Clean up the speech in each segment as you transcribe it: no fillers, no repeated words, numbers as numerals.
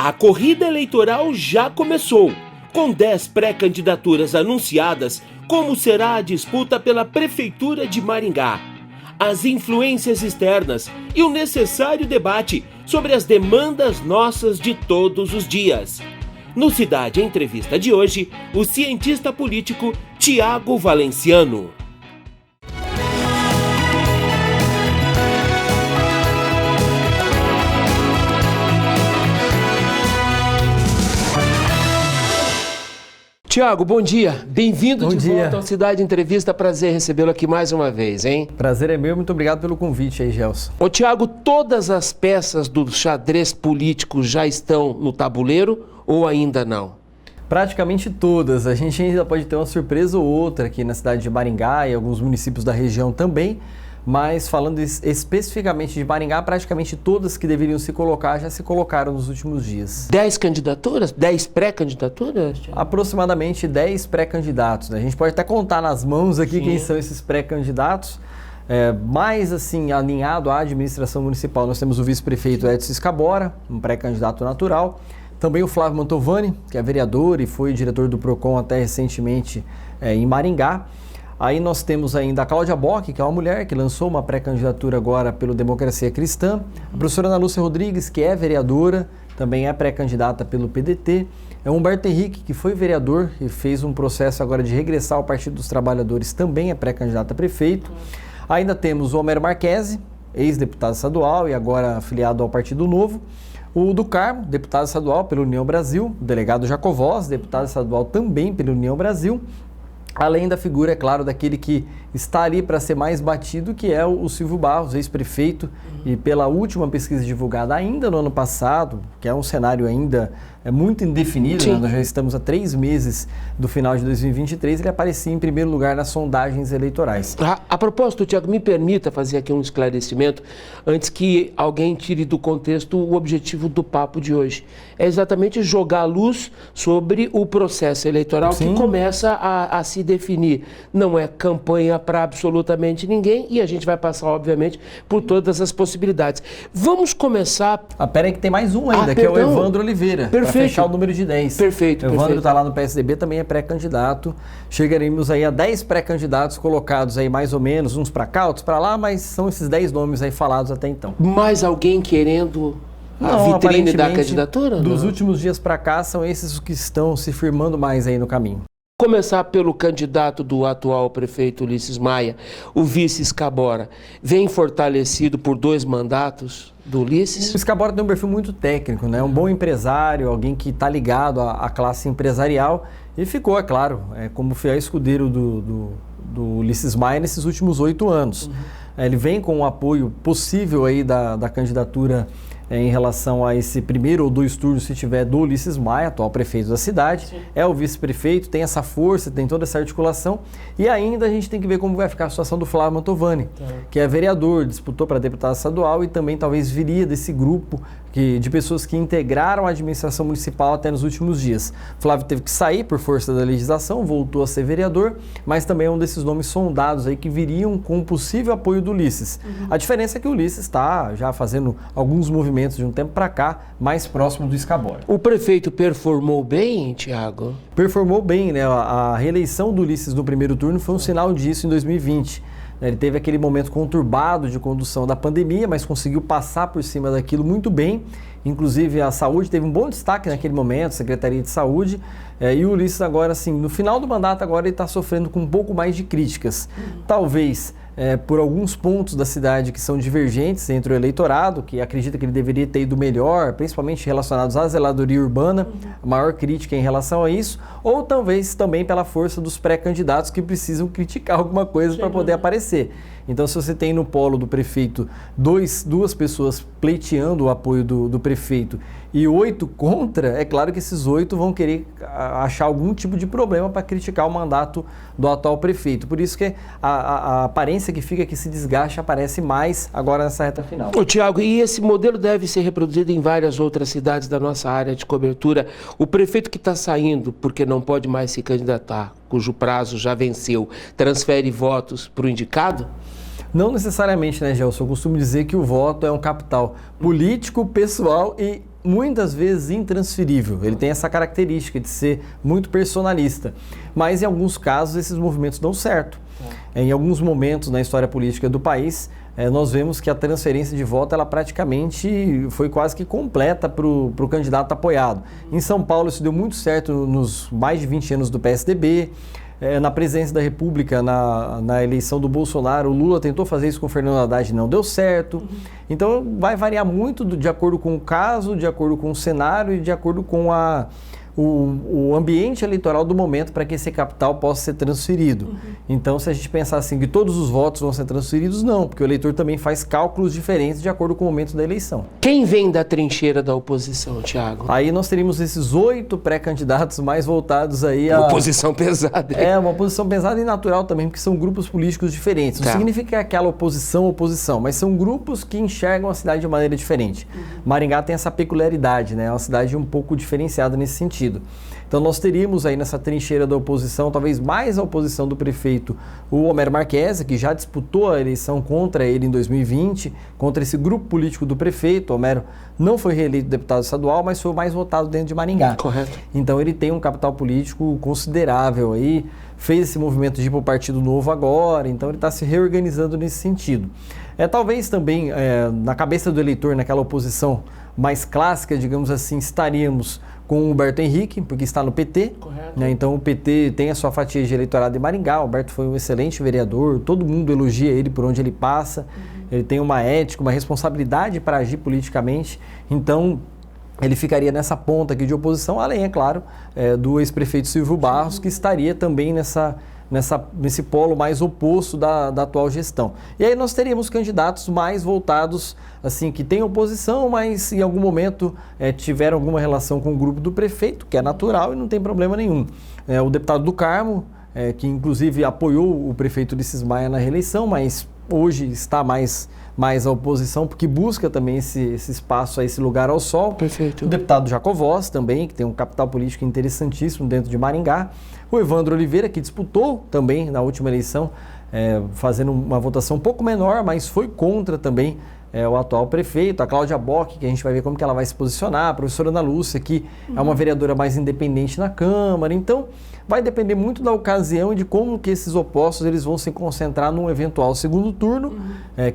A corrida eleitoral já começou. Com 10 pré-candidaturas anunciadas, como será a disputa pela Prefeitura de Maringá? As influências externas e o necessário debate sobre as demandas nossas de todos os dias. No Cidade Entrevista de hoje, o cientista político Tiago Valenciano. Tiago, bom dia. Bem-vindo de volta ao Cidade Entrevista. Prazer recebê-lo aqui mais uma vez, hein? Prazer é meu. Muito obrigado pelo convite aí, Gelson. Ô, Tiago, todas as peças do xadrez político já estão no tabuleiro ou ainda não? Praticamente todas. A gente ainda pode ter uma surpresa ou outra aqui na cidade de Maringá e alguns municípios da região também. Mas falando especificamente de Maringá, praticamente todas que deveriam se colocar já se colocaram nos últimos dias. 10 candidaturas? 10 pré-candidaturas? Aproximadamente 10 pré-candidatos. A gente pode até contar nas mãos aqui quem são esses pré-candidatos. Mais assim, alinhado à administração municipal, nós temos o vice-prefeito Edson Scabora, um pré-candidato natural. Também o Flávio Mantovani, que é vereador e foi diretor do PROCON até recentemente em Maringá. Aí nós temos ainda a Cláudia Bock, que é uma mulher que lançou uma pré-candidatura agora pelo Democracia Cristã. A professora Ana Lúcia Rodrigues, que é vereadora, também é pré-candidata pelo PDT. É o Humberto Henrique, que foi vereador e fez um processo agora de regressar ao Partido dos Trabalhadores, também é pré-candidato a prefeito. Ainda temos o Homero Marquesi, ex-deputado estadual e agora afiliado ao Partido Novo. O do Carmo, deputado estadual pela União Brasil. O delegado Jacovós, deputado estadual também pela União Brasil. Além da figura, é claro, daquele que está ali para ser mais batido, que é o Silvio Barros, ex-prefeito, e pela última pesquisa divulgada ainda no ano passado, que é um cenário ainda muito indefinido, né? Nós já estamos há 3 meses do final de 2023, ele aparecia em primeiro lugar nas sondagens eleitorais. A propósito, Tiago, me permita fazer aqui um esclarecimento, antes que alguém tire do contexto o objetivo do papo de hoje. É exatamente jogar a luz sobre o processo eleitoral que começa a se definir. Não é campanha para absolutamente ninguém e a gente vai passar, obviamente, por todas as possibilidades. Vamos começar... Pera aí que tem mais um ainda, que é o Evandro Oliveira. Perfeito. Para fechar o número de 10. Perfeito. O Evandro está lá no PSDB, também é pré-candidato. Chegaremos aí a 10 pré-candidatos colocados aí mais ou menos, uns para cá, outros para lá, mas são esses 10 nomes aí falados até então. Mais alguém querendo... a vitrine da candidatura? Dos últimos dias para cá, são esses que estão se firmando mais aí no caminho. Começar pelo candidato do atual prefeito Ulisses Maia, o vice Scabora. Vem fortalecido por 2 mandatos do Ulisses? O Scabora tem um perfil muito técnico, né? Um bom empresário, alguém que está ligado à classe empresarial e ficou, é claro, como fiel escudeiro do Ulisses Maia nesses últimos 8 anos. Ele vem com o apoio possível aí da candidatura em relação a esse primeiro ou 2 turnos, se tiver, do Ulisses Maia, atual prefeito da cidade. É o vice-prefeito, tem essa força, tem toda essa articulação. E ainda a gente tem que ver como vai ficar a situação do Flávio Mantovani, que é vereador, disputou para deputado estadual e também talvez viria desse grupo de pessoas que integraram a administração municipal até nos últimos dias. Flávio teve que sair por força da legislação, voltou a ser vereador, mas também é um desses nomes sondados aí que viriam com o possível apoio do Ulisses. A diferença é que o Ulisses está já fazendo alguns movimentos de um tempo para cá, mais próximo do Scabora. O prefeito performou bem, Tiago? Performou bem, né? A reeleição do Ulisses no primeiro turno foi um sinal disso em 2020. Ele teve aquele momento conturbado de condução da pandemia, mas conseguiu passar por cima daquilo muito bem. Inclusive a saúde teve um bom destaque naquele momento, Secretaria de Saúde. E o Ulisses agora, assim, no final do mandato agora ele está sofrendo com um pouco mais de críticas. Talvez por alguns pontos da cidade que são divergentes entre o eleitorado, que acredita que ele deveria ter ido melhor, principalmente relacionados à zeladoria urbana, a maior crítica em relação a isso, ou talvez também pela força dos pré-candidatos que precisam criticar alguma coisa para poder aparecer. Então, se você tem no polo do prefeito duas pessoas pleiteando o apoio do prefeito e 8 contra, é claro que esses 8 vão querer achar algum tipo de problema para criticar o mandato do atual prefeito. Por isso que a aparência que fica, que esse desgaste aparece mais agora nessa reta final. Ô, Tiago, e esse modelo deve ser reproduzido em várias outras cidades da nossa área de cobertura. O prefeito que está saindo porque não pode mais se candidatar, cujo prazo já venceu, transfere votos para o indicado? Não necessariamente, né, Gelson? Eu costumo dizer que o voto é um capital político, pessoal e muitas vezes intransferível. Ele tem essa característica de ser muito personalista. Mas em alguns casos esses movimentos dão certo. Em alguns momentos na história política do país, nós vemos que a transferência de voto ela praticamente foi quase que completa para o candidato apoiado. Em São Paulo isso deu muito certo nos mais de 20 anos do PSDB. Na presidência da República, na eleição do Bolsonaro, o Lula tentou fazer isso com o Fernando Haddad e não deu certo. Então vai variar muito de acordo com o caso, de acordo com o cenário e de acordo com o ambiente eleitoral do momento para que esse capital possa ser transferido. Então, se a gente pensar assim que todos os votos vão ser transferidos, não, porque o eleitor também faz cálculos diferentes de acordo com o momento da eleição. Quem vem da trincheira da oposição, Thiago? Aí nós teríamos esses 8 pré-candidatos mais voltados aí a... Oposição pesada. Uma oposição pesada e natural também, porque são grupos políticos diferentes. Não significa que é aquela oposição, mas são grupos que enxergam a cidade de maneira diferente. Maringá tem essa peculiaridade, né? É uma cidade um pouco diferenciada nesse sentido. Então nós teríamos aí nessa trincheira da oposição, talvez mais a oposição do prefeito, o Homero Marquesi, que já disputou a eleição contra ele em 2020, contra esse grupo político do prefeito. O Homero não foi reeleito deputado estadual, mas foi o mais votado dentro de Maringá. Correto. Então ele tem um capital político considerável aí, fez esse movimento de ir para o Partido Novo agora, então ele está se reorganizando nesse sentido. Talvez também na cabeça do eleitor, naquela oposição mais clássica, digamos assim, estaríamos com o Humberto Henrique, porque está no PT. Correto. Né? Então o PT tem a sua fatia de eleitorado em Maringá. O Humberto foi um excelente vereador, todo mundo elogia ele por onde ele passa. Ele tem uma ética, uma responsabilidade para agir politicamente. Então ele ficaria nessa ponta aqui de oposição, além, é claro, do ex-prefeito Silvio Barros, que estaria também nesse polo mais oposto da atual gestão. E aí nós teríamos candidatos mais voltados, assim, que têm oposição, mas em algum momento tiveram alguma relação com o grupo do prefeito, que é natural e não tem problema nenhum. O deputado do Carmo, que inclusive apoiou o prefeito Ulisses Maia na reeleição, mas hoje está mais à oposição, porque busca também esse espaço, esse lugar ao sol. Perfeito. O deputado Jacovós também, que tem um capital político interessantíssimo dentro de Maringá. O Evandro Oliveira, que disputou também na última eleição, fazendo uma votação um pouco menor, mas foi contra também o atual prefeito. A Cláudia Bock, que a gente vai ver como que ela vai se posicionar. A professora Ana Lúcia, que é uma vereadora mais independente na Câmara. Então, vai depender muito da ocasião e de como que esses opostos eles vão se concentrar num eventual segundo turno,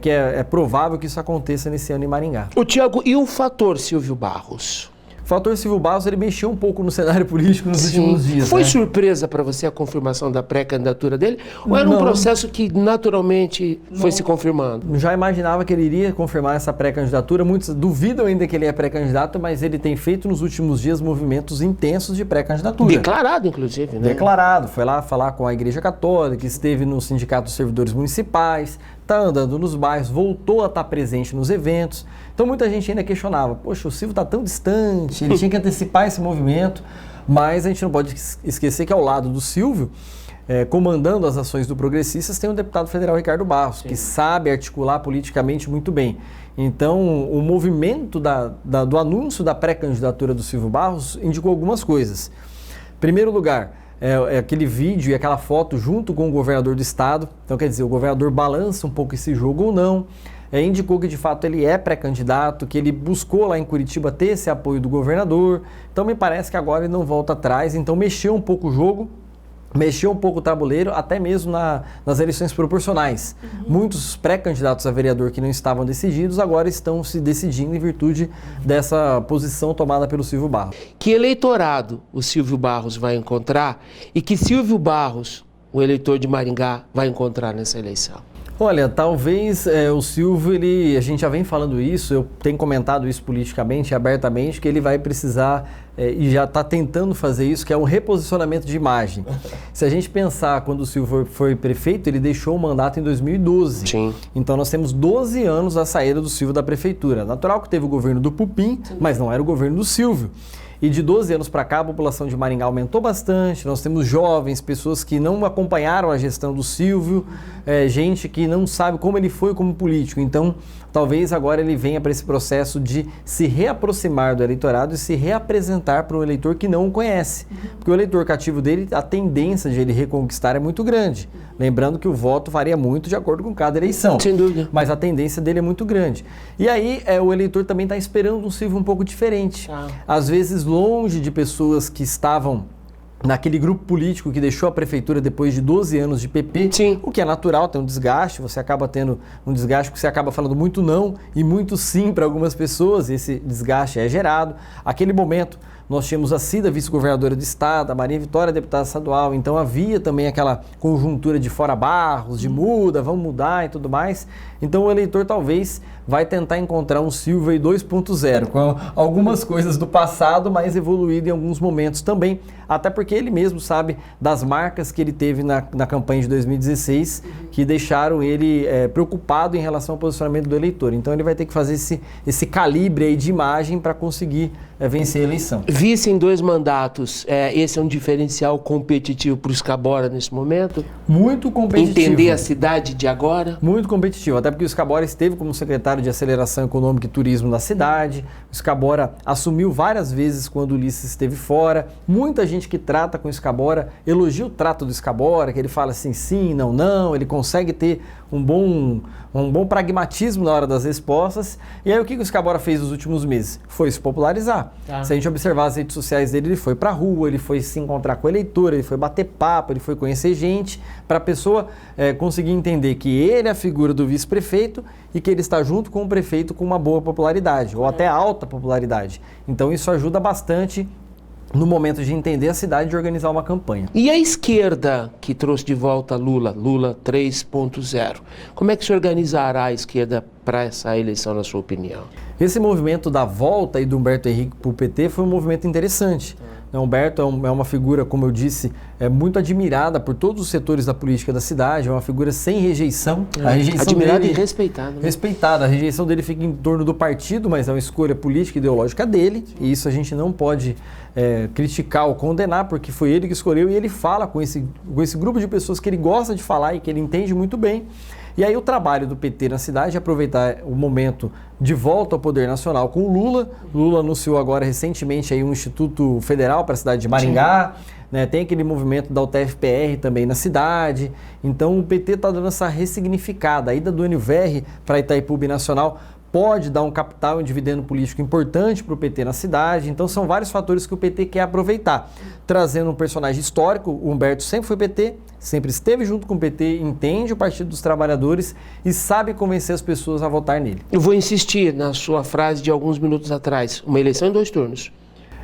que é provável que isso aconteça nesse ano em Maringá. Thiago, e o fator Silvio Barros? O fator Silvio Barros, ele mexeu um pouco no cenário político nos últimos dias. Foi surpresa para você a confirmação da pré-candidatura dele? Ou era um processo que naturalmente foi se confirmando? Já imaginava que ele iria confirmar essa pré-candidatura. Muitos duvidam ainda que ele é pré-candidato, mas ele tem feito nos últimos dias movimentos intensos de pré-candidatura. Declarado, inclusive, né? Declarado. Foi lá falar com a Igreja Católica, esteve no Sindicato dos Servidores Municipais, está andando nos bairros, voltou a estar presente nos eventos. Então muita gente ainda questionava, poxa, o Silvio está tão distante, ele tinha que antecipar esse movimento, mas a gente não pode esquecer que ao lado do Silvio, comandando as ações do Progressistas, tem o deputado federal Ricardo Barros, que sabe articular politicamente muito bem. Então o movimento do anúncio da pré-candidatura do Silvio Barros indicou algumas coisas. Em primeiro lugar, aquele vídeo e aquela foto junto com o governador do estado. Então, quer dizer, o governador balança um pouco esse jogo ou não. Indicou que, de fato, ele é pré-candidato, que ele buscou lá em Curitiba ter esse apoio do governador. Então, me parece que agora ele não volta atrás. Então, mexeu um pouco o jogo, mexeu um pouco o tabuleiro, até mesmo nas eleições proporcionais. Muitos pré-candidatos a vereador que não estavam decididos, agora estão se decidindo em virtude dessa posição tomada pelo Silvio Barros. Que eleitorado o Silvio Barros vai encontrar e que Silvio Barros, o eleitor de Maringá, vai encontrar nessa eleição? Olha, talvez o Silvio, a gente já vem falando isso, eu tenho comentado isso politicamente, abertamente, que ele vai precisar, e já está tentando fazer isso, que é um reposicionamento de imagem. Se a gente pensar, quando o Silvio foi prefeito, ele deixou o mandato em 2012. Sim. Então nós temos 12 anos da saída do Silvio da prefeitura. Natural que teve o governo do Pupim, mas não era o governo do Silvio. E de 12 anos para cá, a população de Maringá aumentou bastante. Nós temos jovens, pessoas que não acompanharam a gestão do Silvio, gente que não sabe como ele foi como político. Então, talvez agora ele venha para esse processo de se reaproximar do eleitorado e se reapresentar para um eleitor que não o conhece. Porque o eleitor cativo dele, a tendência de ele reconquistar é muito grande. Lembrando que o voto varia muito de acordo com cada eleição. Sem dúvida. Mas a tendência dele é muito grande. E aí o eleitor também está esperando um Silvio um pouco diferente. Às vezes longe de pessoas que estavam naquele grupo político que deixou a prefeitura depois de 12 anos de PP, Sim. O que é natural, tem um desgaste, você acaba tendo um desgaste porque você acaba falando muito não e muito sim para algumas pessoas, e esse desgaste é gerado. Aquele momento, nós tínhamos a Cida, vice-governadora do estado, a Maria Vitória, deputada estadual, então havia também aquela conjuntura de fora Barros, de muda, vamos mudar e tudo mais. Então o eleitor talvez vai tentar encontrar um Silvio 2.0, com algumas coisas do passado, mas evoluído em alguns momentos também, até porque ele mesmo sabe das marcas que ele teve na campanha de 2016, que deixaram ele preocupado em relação ao posicionamento do eleitor. Então ele vai ter que fazer esse calibre aí de imagem para conseguir vencer a eleição. Vice em 2 mandatos, esse é um diferencial competitivo para o Scabora nesse momento? Muito competitivo. Entender a cidade de agora? Muito competitivo, até porque o Scabora esteve como secretário de Aceleração Econômica e Turismo da cidade, o Scabora assumiu várias vezes quando o Ulisses esteve fora, muita gente que trata com o Scabora elogia o trato do Scabora, que ele fala assim, sim, não, não, ele consegue ter um bom pragmatismo na hora das respostas. E aí o que o Scabora fez nos últimos meses? Foi se popularizar. Se a gente observar as redes sociais dele, ele foi pra rua, ele foi se encontrar com o eleitor, ele foi bater papo, ele foi conhecer gente, para a pessoa conseguir entender que ele é a figura do vice-prefeito e que ele está junto com o prefeito com uma boa popularidade, ou até alta popularidade. Então isso ajuda bastante no momento de entender a cidade e de organizar uma campanha. E a esquerda que trouxe de volta Lula 3.0, como é que se organizará a esquerda para essa eleição, na sua opinião? Esse movimento da volta aí do Humberto Henrique para o PT foi um movimento interessante. Humberto é uma figura, como eu disse, muito admirada por todos os setores da política da cidade, é uma figura sem rejeição. A rejeição admirada dele, e respeitada. Né? Respeitada. A rejeição dele fica em torno do partido, mas é uma escolha política e ideológica dele, e isso a gente não pode criticar ou condenar, porque foi ele que escolheu e ele fala com esse grupo de pessoas que ele gosta de falar e que ele entende muito bem. E aí o trabalho do PT na cidade é aproveitar o momento de volta ao poder nacional com o Lula. Lula anunciou agora recentemente aí um instituto federal para a cidade de Maringá, né? Tem aquele movimento da UTF-PR também na cidade. Então o PT está dando essa ressignificada. A ida do NVR para Itaipu Binacional pode dar um capital e um dividendo político importante para o PT na cidade. Então são vários fatores que o PT quer aproveitar. Trazendo um personagem histórico, o Humberto sempre foi PT, sempre esteve junto com o PT, entende o Partido dos Trabalhadores e sabe convencer as pessoas a votar nele. Eu vou insistir na sua frase de alguns minutos atrás, uma eleição em 2 turnos.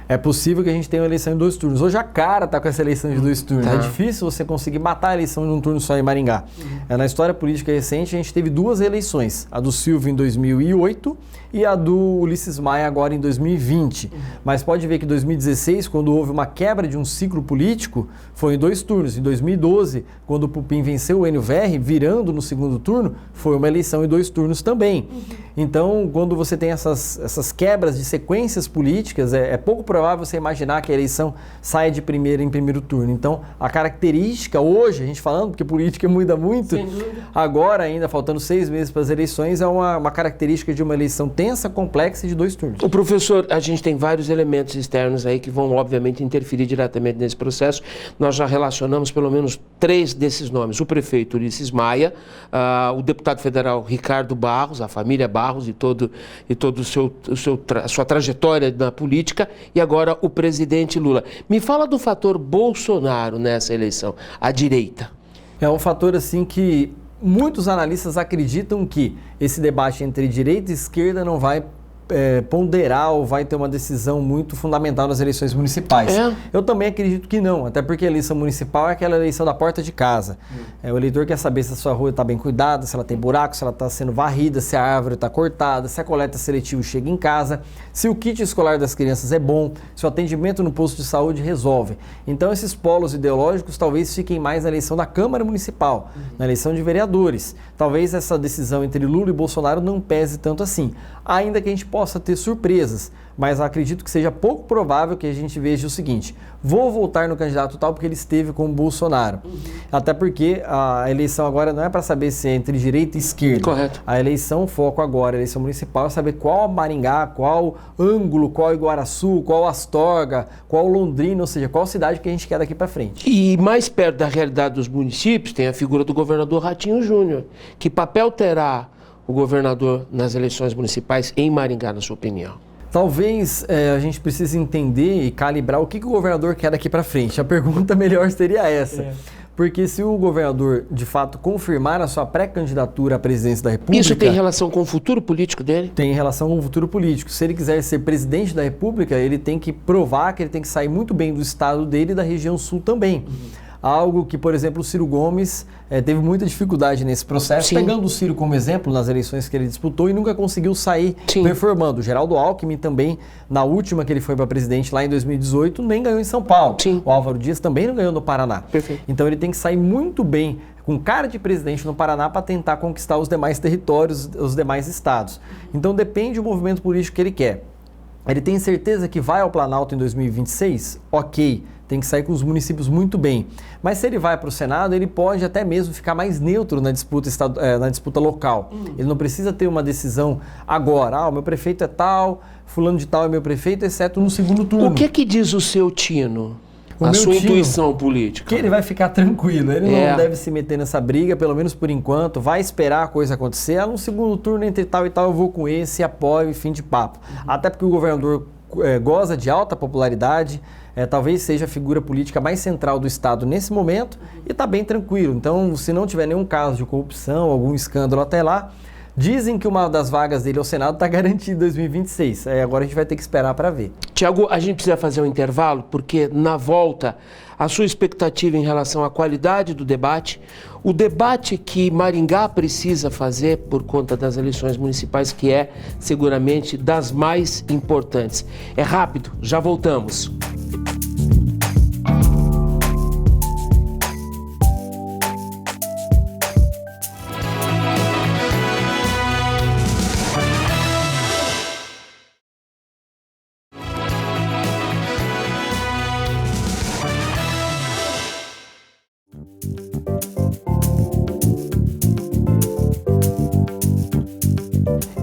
É possível que a gente tenha uma eleição em 2 turnos. Hoje a cara está com essa eleição de 2 turnos. É difícil você conseguir matar a eleição em um turno só em Maringá. Na história política recente, a gente teve 2 eleições. A do Silvio em 2008 e a do Ulisses Maia agora em 2020. Mas pode ver que em 2016, quando houve uma quebra de um ciclo político, foi em 2 turnos. Em 2012, quando o Pupim venceu o NVR, virando no segundo turno, foi uma eleição em 2 turnos também. Então, quando você tem essas quebras de sequências políticas, é pouco provável você imaginar que a eleição saia de primeira em primeiro turno. Então, a característica hoje, a gente falando, porque política muda muito, agora ainda faltando 6 meses para as eleições, é uma característica de uma eleição tensa, complexa e de 2 turnos. O professor, a gente tem vários elementos externos aí que vão, obviamente, interferir diretamente nesse processo. Nós já relacionamos pelo menos 3 desses nomes. O prefeito Ulisses Maia, o deputado federal Ricardo Barros, a família Barros e todo a sua trajetória na política, e agora o presidente Lula. Me fala do fator Bolsonaro nessa eleição, a direita. É um fator assim que muitos analistas acreditam que esse debate entre direita e esquerda não vai ponderar ou vai ter uma decisão muito fundamental nas eleições municipais. Eu também acredito que não, até porque a eleição municipal é aquela eleição da porta de casa. O eleitor quer saber se a sua rua está bem cuidada, se ela tem buraco, se ela está sendo varrida, se a árvore está cortada, se a coleta seletiva chega em casa, se o kit escolar das crianças é bom, se o atendimento no posto de saúde resolve. Então esses polos ideológicos talvez fiquem mais na eleição da Câmara Municipal, na eleição de vereadores. Talvez essa decisão entre Lula e Bolsonaro não pese tanto assim, ainda que a gente possa ter surpresas, mas acredito que seja pouco provável que a gente veja o seguinte: vou voltar no candidato tal porque ele esteve com o Bolsonaro. Até porque a eleição agora não é para saber se é entre direita e esquerda. Correto. A eleição, o foco agora, a eleição municipal, é saber qual Maringá, qual Ângulo, qual Iguaraçu, qual Astorga, qual Londrina, ou seja, qual cidade que a gente quer daqui para frente. E mais perto da realidade dos municípios tem a figura do governador Ratinho Júnior. Que papel terá o governador nas eleições municipais em Maringá, na sua opinião? Talvez a gente precise entender e calibrar o que o governador quer daqui para frente. A pergunta melhor seria essa. Porque se o governador, de fato, confirmar a sua pré-candidatura à presidência da República... Isso tem relação com o futuro político dele? Tem relação com o futuro político. Se ele quiser ser presidente da República, ele tem que provar que ele tem que sair muito bem do estado dele e da região sul também. Algo que, por exemplo, o Ciro Gomes teve muita dificuldade nesse processo, pegando o Ciro como exemplo nas eleições que ele disputou e nunca conseguiu sair performando. O Geraldo Alckmin também, na última que ele foi para presidente lá em 2018, nem ganhou em São Paulo. O Álvaro Dias também não ganhou no Paraná. Então ele tem que sair muito bem, com cara de presidente no Paraná, para tentar conquistar os demais territórios, os demais estados. Então depende do movimento político que ele quer. Ele tem certeza que vai ao Planalto em 2026? Ok. Tem que sair com os municípios muito bem. Mas se ele vai para o Senado, ele pode até mesmo ficar mais neutro na disputa local. Ele não precisa ter uma decisão agora. O meu prefeito é tal, fulano de tal é meu prefeito, exceto no segundo turno. O que diz o seu tino? A sua intuição política? Que ele vai ficar tranquilo, ele não deve se meter nessa briga, pelo menos por enquanto, vai esperar a coisa acontecer. No segundo turno, entre tal e tal, eu vou com esse, apoio e fim de papo. Até porque o governador goza de alta popularidade, talvez seja a figura política mais central do Estado nesse momento e está bem tranquilo. Então, se não tiver nenhum caso de corrupção, algum escândalo até lá, dizem que uma das vagas dele ao Senado está garantida em 2026. Agora a gente vai ter que esperar para ver. Tiago, a gente precisa fazer um intervalo, porque na volta, a sua expectativa em relação à qualidade do debate, o debate que Maringá precisa fazer por conta das eleições municipais, que é seguramente das mais importantes. É rápido, já voltamos.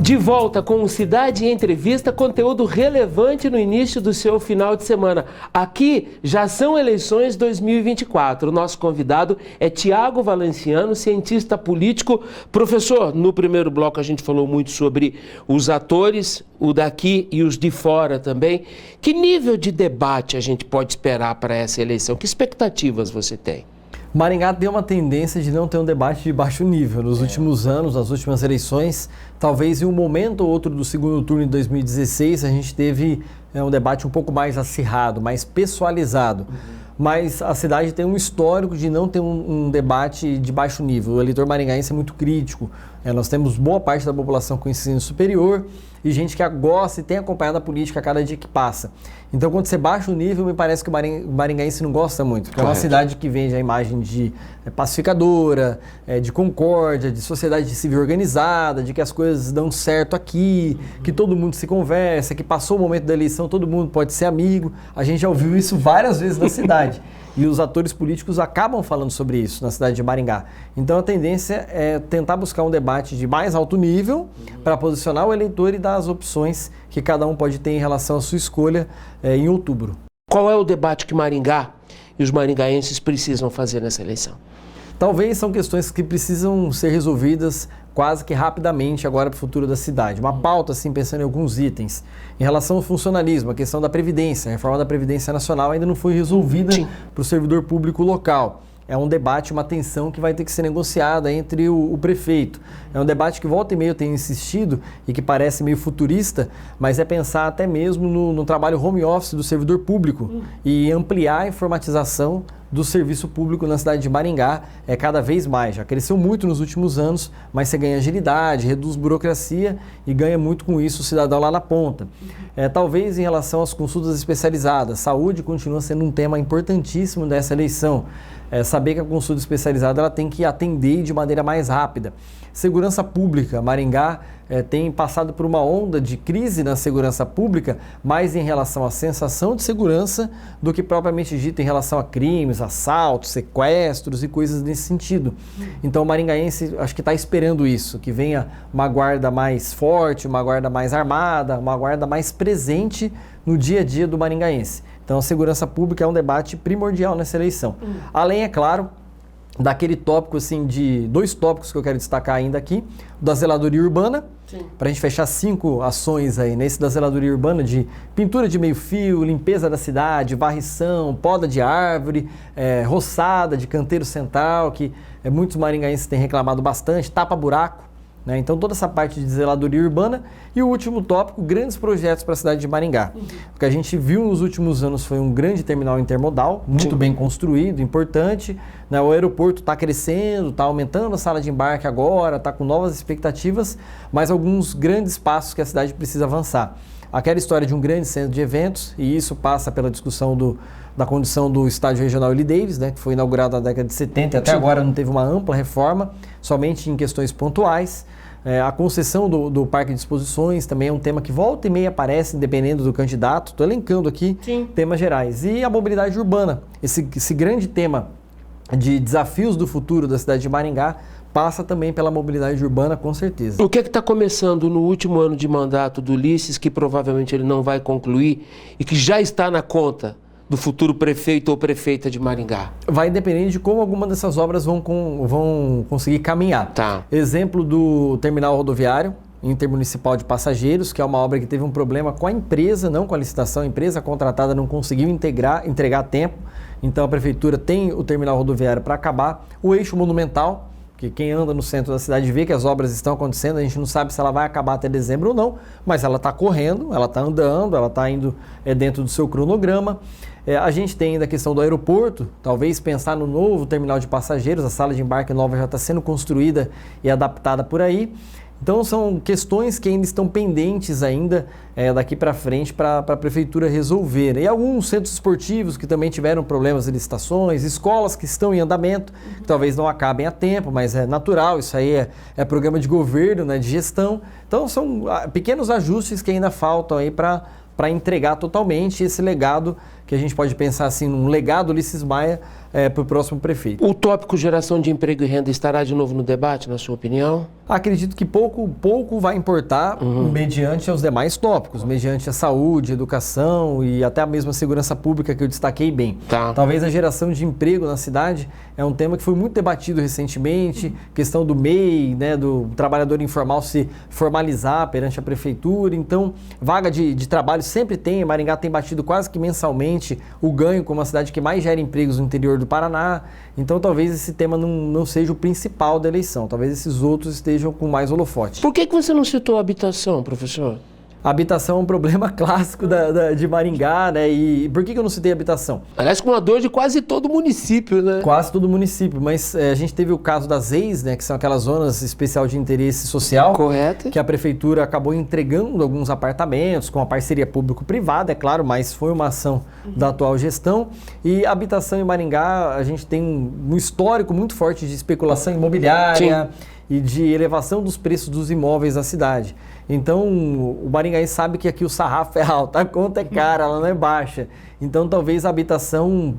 De volta com o Cidade Entrevista, conteúdo relevante no início do seu final de semana. Aqui já são eleições 2024. O nosso convidado é Tiago Valenciano, cientista político. Professor, no primeiro bloco a gente falou muito sobre os atores, o daqui e os de fora também. Que nível de debate a gente pode esperar para essa eleição? Que expectativas você tem? Maringá tem uma tendência de não ter um debate de baixo nível. Nos últimos anos, nas últimas eleições, talvez em um momento ou outro do segundo turno de 2016, a gente teve um debate um pouco mais acirrado, mais pessoalizado. Mas a cidade tem um histórico de não ter um debate de baixo nível. O eleitor maringaense é muito crítico. Nós temos boa parte da população com ensino superior e gente que gosta e tem acompanhado a política a cada dia que passa. Então, quando você baixa o nível, me parece que o maringaense não gosta muito. Porque é uma cidade que vende a imagem de pacificadora, de concórdia, de sociedade civil organizada, de que as coisas dão certo aqui, que todo mundo se conversa, que passou o momento da eleição, todo mundo pode ser amigo. A gente já ouviu isso várias vezes na cidade. E os atores políticos acabam falando sobre isso na cidade de Maringá. Então a tendência é tentar buscar um debate de mais alto nível para posicionar o eleitor e dar as opções que cada um pode ter em relação à sua escolha em outubro. Qual é o debate que Maringá e os maringaenses precisam fazer nessa eleição? Talvez são questões que precisam ser resolvidas quase que rapidamente agora para o futuro da cidade. Uma pauta, assim, pensando em alguns itens. Em relação ao funcionalismo, a questão da Previdência, a reforma da Previdência Nacional ainda não foi resolvida para o servidor público local. É um debate, uma tensão que vai ter que ser negociada entre o prefeito. É um debate que volta e meia eu tenho insistido e que parece meio futurista, mas é pensar até mesmo no trabalho home office do servidor público e ampliar a informatização do serviço público na cidade de Maringá cada vez mais. Já cresceu muito nos últimos anos, mas você ganha agilidade, reduz burocracia e ganha muito com isso o cidadão lá na ponta. Talvez em relação às consultas especializadas, saúde continua sendo um tema importantíssimo dessa eleição. saber que a consulta especializada ela tem que atender de maneira mais rápida. Segurança pública, Maringá tem passado por uma onda de crise na segurança pública, mais em relação à sensação de segurança do que propriamente dito em relação a crimes, assaltos, sequestros e coisas nesse sentido. Então o maringaense acho que está esperando isso, que venha uma guarda mais forte, uma guarda mais armada, uma guarda mais presente no dia a dia do maringaense. Então a segurança pública é um debate primordial nessa eleição. Além, é claro, daquele tópico, assim, de 2 tópicos que eu quero destacar ainda aqui, da zeladoria urbana, para a gente fechar 5 ações aí, nesse da zeladoria urbana de pintura de meio fio, limpeza da cidade, varrição, poda de árvore, roçada de canteiro central, que muitos maringaenses têm reclamado bastante, tapa-buraco, né? Então toda essa parte de zeladoria urbana. E o último tópico, grandes projetos para a cidade de Maringá. O que a gente viu nos últimos anos foi um grande terminal intermodal, muito bem construído, importante, né? O aeroporto está crescendo, está aumentando a sala de embarque agora, está com novas expectativas, mas alguns grandes passos que a cidade precisa avançar. Aquela história de um grande centro de eventos, e isso passa pela discussão da condição do estádio regional Willie Davis, né, que foi inaugurado na década de 70 e até agora não teve uma ampla reforma, somente em questões pontuais. A concessão do parque de exposições também é um tema que volta e meia aparece, dependendo do candidato. Estou elencando aqui temas gerais. E a mobilidade urbana, esse grande tema de desafios do futuro da cidade de Maringá, passa também pela mobilidade urbana, com certeza. O que está começando no último ano de mandato do Ulisses, que provavelmente ele não vai concluir e que já está na conta do futuro prefeito ou prefeita de Maringá? Vai depender de como alguma dessas obras vão conseguir caminhar. Exemplo do terminal rodoviário intermunicipal de passageiros, que é uma obra que teve um problema com a empresa, não com a licitação. A empresa contratada não conseguiu entregar a tempo. Então a prefeitura tem o terminal rodoviário para acabar. O eixo monumental, que quem anda no centro da cidade vê que as obras estão acontecendo, a gente não sabe se ela vai acabar até dezembro ou não, mas ela está correndo, ela está andando, ela está indo dentro do seu cronograma. A gente tem ainda a questão do aeroporto, talvez pensar no novo terminal de passageiros, a sala de embarque nova já está sendo construída e adaptada por aí. Então são questões que ainda estão pendentes ainda daqui para frente para a prefeitura resolver. E alguns centros esportivos que também tiveram problemas de licitações, escolas que estão em andamento, que talvez não acabem a tempo, mas é natural, isso aí é programa de governo, né, de gestão. Então são pequenos ajustes que ainda faltam aí para entregar totalmente esse legado, que a gente pode pensar assim, num legado Ulisses Maia para o próximo prefeito. O tópico geração de emprego e renda estará de novo no debate, na sua opinião? Acredito que pouco vai importar mediante os demais tópicos, mediante a saúde, educação e até a mesma segurança pública que eu destaquei bem. Talvez a geração de emprego na cidade é um tema que foi muito debatido recentemente, questão do MEI, né, do trabalhador informal se formalizar perante a prefeitura. Então, vaga de trabalho sempre tem, Maringá tem batido quase que mensalmente o ganho como a cidade que mais gera empregos no interior do Paraná. Então talvez esse tema não seja o principal da eleição, talvez esses outros estejam com mais holofote. Por que você não citou a habitação, professor? A habitação é um problema clássico de Maringá, né? E por que eu não citei habitação? Aliás, com a dor de quase todo município, né? Quase todo município, mas a gente teve o caso das ZEIs, né? Que são aquelas zonas especial de interesse social. Correto. Que a prefeitura acabou entregando alguns apartamentos com a parceria público-privada, é claro, mas foi uma ação da atual gestão. E a habitação em Maringá, a gente tem um histórico muito forte de especulação imobiliária e de elevação dos preços dos imóveis da cidade. Então, o maringaense sabe que aqui o sarrafo é alto, a conta é cara, ela não é baixa. Então, talvez a habitação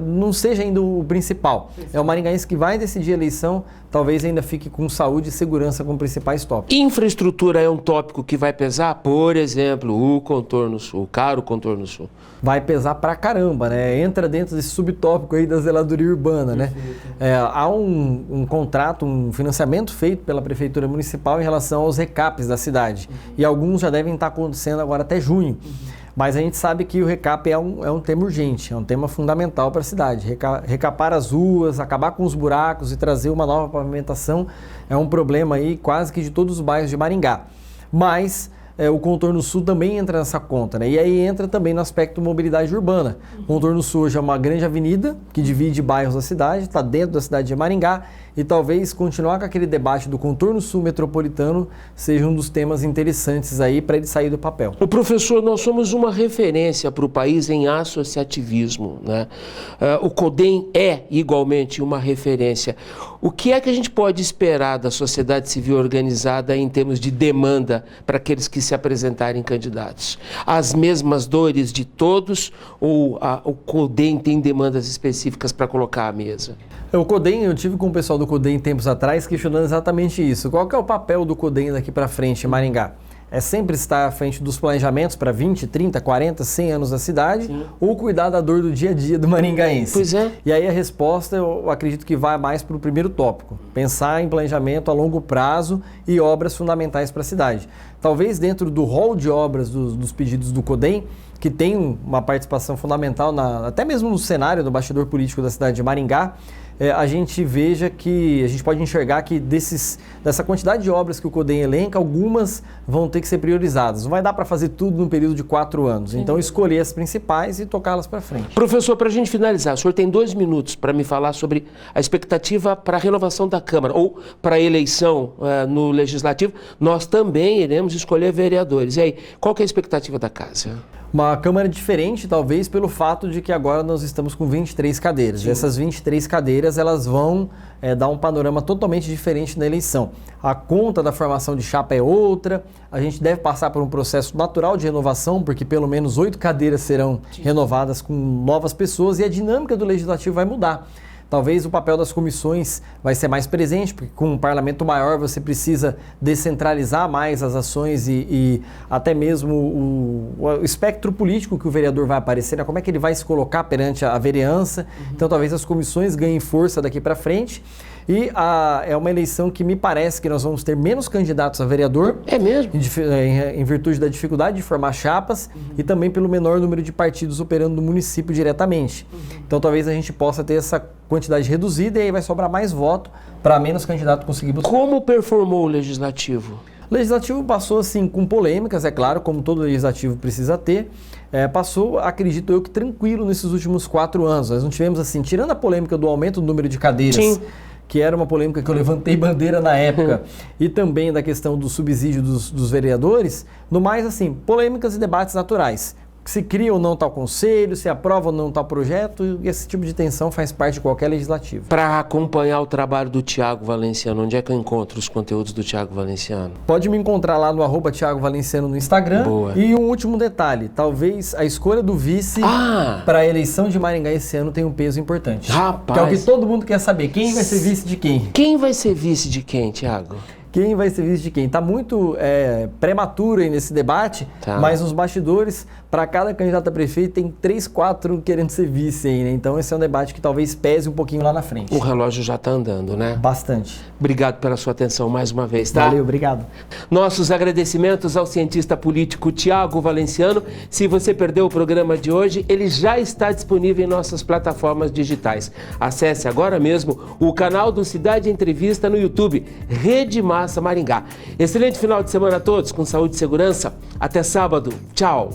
não seja ainda o principal. É o maringaense que vai decidir a eleição, talvez ainda fique com saúde e segurança como principais tópicos. Infraestrutura é um tópico que vai pesar? Por exemplo, o Contorno Sul, o caro Contorno Sul. Vai pesar pra caramba, né? Entra dentro desse subtópico aí da zeladoria urbana, né? Há um contrato, um financiamento feito pela Prefeitura Municipal em relação aos recapes da cidade. E alguns já devem estar acontecendo agora até junho. Mas a gente sabe que o recap é um tema urgente, é um tema fundamental para a cidade. Recapar as ruas, acabar com os buracos e trazer uma nova pavimentação é um problema aí quase que de todos os bairros de Maringá. Mas o Contorno Sul também entra nessa conta, né? E aí entra também no aspecto mobilidade urbana. O Contorno Sul hoje é uma grande avenida que divide bairros da cidade, está dentro da cidade de Maringá, e talvez continuar com aquele debate do contorno sul metropolitano seja um dos temas interessantes aí para ele sair do papel. O professor, nós somos uma referência para o país em associativismo, né? O CODEM é igualmente uma referência. O que é que a gente pode esperar da sociedade civil organizada em termos de demanda para aqueles que se apresentarem candidatos? As mesmas dores de todos ou o CODEM tem demandas específicas para colocar à mesa? O CODEM, eu tive com o pessoal do CODEM tempos atrás questionando exatamente isso. Qual que é o papel do CODEM daqui para frente em Maringá? É sempre estar à frente dos planejamentos para 20, 30, 40, 100 anos da cidade, sim, ou cuidar da dor do dia a dia do maringaense? Pois é. E aí a resposta eu acredito que vai mais para o primeiro tópico, pensar em planejamento a longo prazo e obras fundamentais para a cidade. Talvez dentro do rol de obras dos pedidos do CODEM, que tem uma participação fundamental, até mesmo no cenário do bastidor político da cidade de Maringá, a gente veja que, a gente pode enxergar que dessa quantidade de obras que o CODEM elenca, algumas vão ter que ser priorizadas. Não vai dar para fazer tudo num período de 4 anos. Então, escolher as principais e tocá-las para frente. Professor, para a gente finalizar, o senhor tem 2 minutos para me falar sobre a expectativa para a renovação da Câmara ou para a eleição no Legislativo. Nós também iremos escolher vereadores. E aí, qual que é a expectativa da casa? Uma Câmara diferente, talvez, pelo fato de que agora nós estamos com 23 cadeiras. Sim. Essas 23 cadeiras, elas vão dar um panorama totalmente diferente na eleição. A conta da formação de chapa é outra, a gente deve passar por um processo natural de renovação, porque pelo menos 8 cadeiras serão, sim, renovadas com novas pessoas e a dinâmica do Legislativo vai mudar. Talvez o papel das comissões vai ser mais presente, porque com um parlamento maior você precisa descentralizar mais as ações e até mesmo o espectro político que o vereador vai aparecer, né? Como é que ele vai se colocar perante a vereança. Uhum. Então talvez as comissões ganhem força daqui para frente. E é uma eleição que me parece que nós vamos ter menos candidatos a vereador. É mesmo? Em virtude da dificuldade de formar chapas, uhum, e também pelo menor número de partidos operando no município diretamente. Uhum. Então talvez a gente possa ter essa quantidade reduzida e aí vai sobrar mais voto para menos candidato conseguir buscar. Como performou o Legislativo? O Legislativo passou assim com polêmicas, é claro, como todo Legislativo precisa ter. Passou, acredito eu, que tranquilo nesses últimos 4 anos. Nós não tivemos assim, tirando a polêmica do aumento do número de cadeiras, sim, que era uma polêmica que eu levantei bandeira na época, e também da questão do subsídio dos vereadores, no mais, assim, polêmicas e debates naturais. Se cria ou não tal conselho, se aprova ou não tal projeto, e esse tipo de tensão faz parte de qualquer legislativo. Para acompanhar o trabalho do Thiago Valenciano, onde é que eu encontro os conteúdos do Thiago Valenciano? Pode me encontrar lá no @Thiago Valenciano no Instagram. Boa. E um último detalhe, talvez a escolha do vice para a eleição de Maringá esse ano tenha um peso importante. Rapaz! Que é o que todo mundo quer saber, quem vai ser vice de quem? Quem vai ser vice de quem, Thiago? Quem vai ser vice de quem? Está muito prematuro aí nesse debate, tá, mas nos bastidores, para cada candidato a prefeito, tem 3, 4 querendo ser vice aí, né? Então esse é um debate que talvez pese um pouquinho lá na frente. O relógio já está andando, né? Bastante. Obrigado pela sua atenção mais uma vez, tá? Valeu, obrigado. Nossos agradecimentos ao cientista político Thiago Valenciano. Se você perdeu o programa de hoje, ele já está disponível em nossas plataformas digitais. Acesse agora mesmo o canal do Cidade Entrevista no YouTube, Rede Massa Maringá. Excelente final de semana a todos, com saúde e segurança. Até sábado. Tchau.